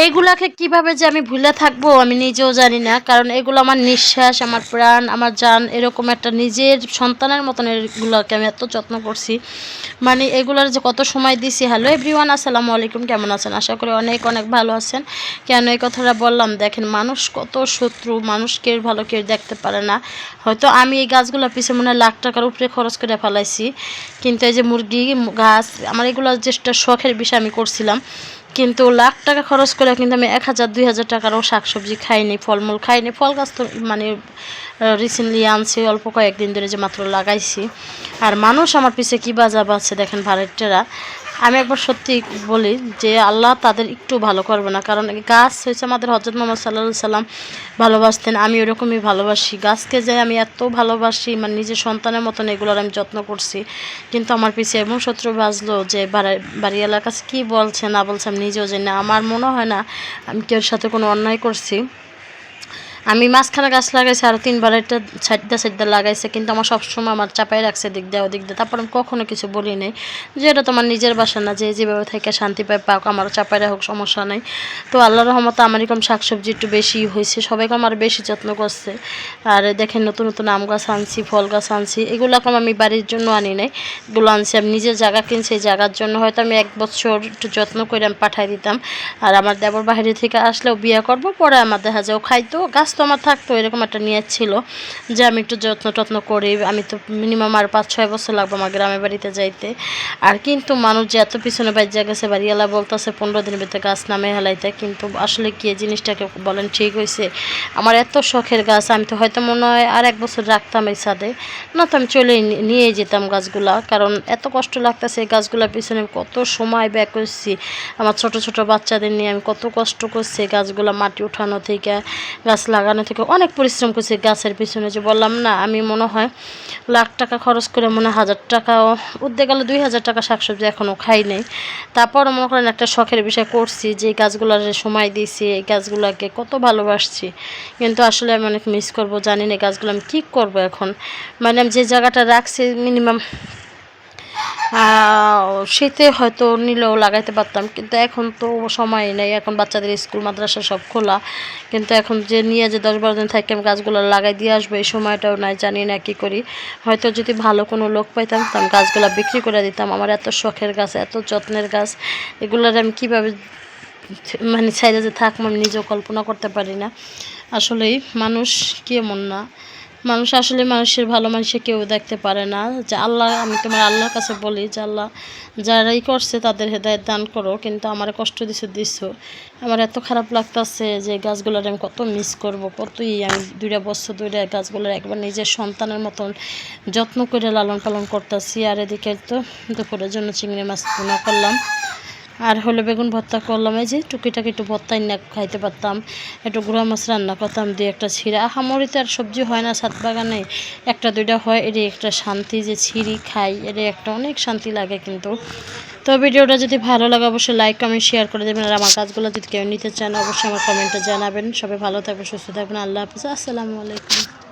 এইগুলাকে কিভাবে যে আমি ভুলে থাকবো আমি নিজেও জানি না, কারণ এগুলো আমার নিঃশ্বাস, আমার প্রাণ, আমার জান, এরকম একটা নিজের সন্তানের মতন এগুলোকে আমি এত যত্ন করছি। মানে এগুলোর যে কত সময় দিছি। হ্যালো এভরিওয়ান, আসসালামু আলাইকুম, কেমন আছেন? আশা করি অনেক অনেক ভালো আছেন। কেন এই কথাটা বললাম, দেখেন মানুষ কত শত্রু, মানুষ কেউ ভালো কেউ দেখতে পারে না। হয়তো আমি এই গাছগুলোর পিছনে মনে হয় লাখ টাকার উপরে খরচ করে ফেলাইছি, কিন্তু এই যে মুরগি গাছ, আমার এগুলো যেটা শখের বিষয় আমি করছিলাম, কিন্তু লাখ টাকা খরচ করে কিন্তু আমি 1000-2000 টাকারও শাকসবজি খাইনি, ফলমূল খাইনি। ফল গাছ তো মানে রিসেন্টলি আনছি, অল্প কয়েকদিন ধরে যে মাত্র লাগাইছি। আর মানুষ আমার পিছে কী বাজাব আছে দেখেন, ভাড়াটেরা। আমি একবার সত্যি বলি যে আল্লাহ তাদের একটু ভালো করবে না, কারণ গাছ হয়েছে আমাদের হযরত মুহাম্মদ সাল্লাল্লাহু আলাইহি সাল্লাম ভালোবাসতেন, আমি ওরকমই ভালোবাসি গাছকে, যে আমি এত ভালোবাসি, মানে নিজের সন্তানের মতন এগুলোর আমি যত্ন করছি। কিন্তু আমার পিছে এমন শত্রু বাজলো যে বাড়িওয়ালার কাছে কী বলছে না বলছে আমি নিজেও জানি না। আমার মনে হয় না আমি কেউর সাথে কোনো অন্যায় করছি। আমি মাঝখানে গাছ লাগাইছি, আরও 3বার এটা সাইডটা লাগাইছে, কিন্তু আমার সবসময় আমার চাপাই রাখছে দিক দিয়ে ওদিক দিয়ে। তারপর আমি কখনো কিছু বলি নাই যে এটা তোমার নিজের বাসা না, যে যেভাবে থেকে শান্তি পায় পাক, আমারও চাপাই রাখুক, সমস্যা নাই। তো আল্লাহর রহমতে আমার এরকম শাকসবজি একটু বেশি হয়েছে, সবাইকে আমার বেশি যত্ন করছে। আর দেখেন নতুন নতুন আম গাছ আনছি, ফল গাছ আনছি, এগুলো এখন আমি বাড়ির জন্য আনি নাই, এগুলো আনছি আমি নিজের জায়গা কিনছি। এই জায়গার জন্য হয়তো আমি 1 বছর একটু যত্ন করে আমি পাঠাই দিতাম। আর আমার দেবর বাইরে থেকে আসলেও বিয়ে করবো, পরে আমার দেখা যায় ও খাইতো, গাছ তো আমার থাকতো, এরকম একটা নিয়ত ছিল যে আমি একটু যত্ন করি। আমি তো মিনিমাম আর 5-6 বছর লাগবে আমার গ্রামের বাড়িতে যাইতে। আর কিন্তু মানুষ যে এত পিছনে বাজ্যা গেছে, বাড়িওয়ালা বলতেছে 15 দিনের ভিতরে গাছ নামে হেলাইতে, কিন্তু আসলে কি এই জিনিসটাকে বলেন ঠিক হয়েছে? আমার এত শখের গাছ, আমি তো হয়তো মনে হয় আর 1 বছর রাখতাম এই ছাদে, না তো আমি চলে নিয়ে যেতাম গাছগুলা, কারণ এত কষ্ট লাগতেছে এই গাছগুলোর পিছনে। কত সময় ব্যয় করছি, আমার ছোট ছোট বাচ্চাদের নিয়ে আমি কত কষ্ট করছি গাছগুলো মাটি উঠানো থেকে, গাছ লাগানো থেকে, অনেক পরিশ্রম করছি গাছের পিছনে। যে বললাম না, আমি মনে হয় লাখ টাকা খরচ করে মনে হয় 1000 টাকাও উঠতে গেলে 2000 টাকা শাকসবজি এখনও খাই নেই। তারপরও মনে করেন একটা শখের বিষয় করছি, যে এই গাছগুলোর সময় দিয়েছি, এই গাছগুলোকে কত ভালোবাসছি। কিন্তু আসলে আমি অনেক মিস করবো, জানি না এই গাছগুলো আমি কী করবো এখন। মানে আমি যে জায়গাটা রাখছি মিনিমাম শীতে হয়তো নিলেও লাগাইতে পারতাম, কিন্তু এখন তো সময় নেই, এখন বাচ্চাদের স্কুল মাদ্রাসা সব খোলা। কিন্তু এখন যে নিয়ে যে 10-12 দিন থাকি আমি গাছগুলো লাগাই দিয়ে আসবো, এই সময়টাও নাই, জানি না কী করি। হয়তো যদি ভালো কোনো লোক পাইতাম তো আমি গাছগুলো বিক্রি করে দিতাম। আমার এত শখের গাছ, এত যত্নের গাছ, এগুলোর আমি কীভাবে মানে ছাইরে যে থাকবো আমি নিজেও কল্পনা করতে পারি না। আসলেই মানুষ কেমন না, মানুষ আসলে মানুষের ভালো মানুষে কেউ দেখতে পারে না। যে আল্লাহ, আমি তোমার আল্লাহর কাছে বলি যে আল্লাহ যারাই করছে তাদের হেদায়েত দান করো, কিন্তু আমার কষ্ট দিছো। আমার এত খারাপ লাগতেছে যে গাছগুলোর আমি কত মিস করব, কতই আমি 2 বছর ধরে গাছগুলোর একবার নিজের সন্তানের মতন যত্ন করে লালন পালন করতেছি। আর এদিকে তো দুপুরের জন্য চিংড়ি মাছ ভুনা করলাম, আর হলো বেগুন ভর্তা করলাম। এই যে টুকিটাকি একটু ভর্তাই না খাইতে পারতাম, একটু গুঁড়া মাছ রান্না করতাম, দিয়ে একটা ছিঁড়া, আহামরিতে আর সবজি হয় না ছাদ বাগানে, 1-2টা হয়, এরই একটা শান্তি, যে ছিঁড়ি খাই এরই একটা অনেক শান্তি লাগে। কিন্তু তো ভিডিওটা যদি ভালো লাগে অবশ্যই লাইক কমেন্ট শেয়ার করে দেবেন। আর আমার কাজগুলো যদি কেউ নিতে চান অবশ্যই আমার কমেন্টে জানাবেন। সবাই ভালো থাকবেন, সুস্থ থাকবেন, আল্লাহ হাফিজ, আসসালামু আলাইকুম।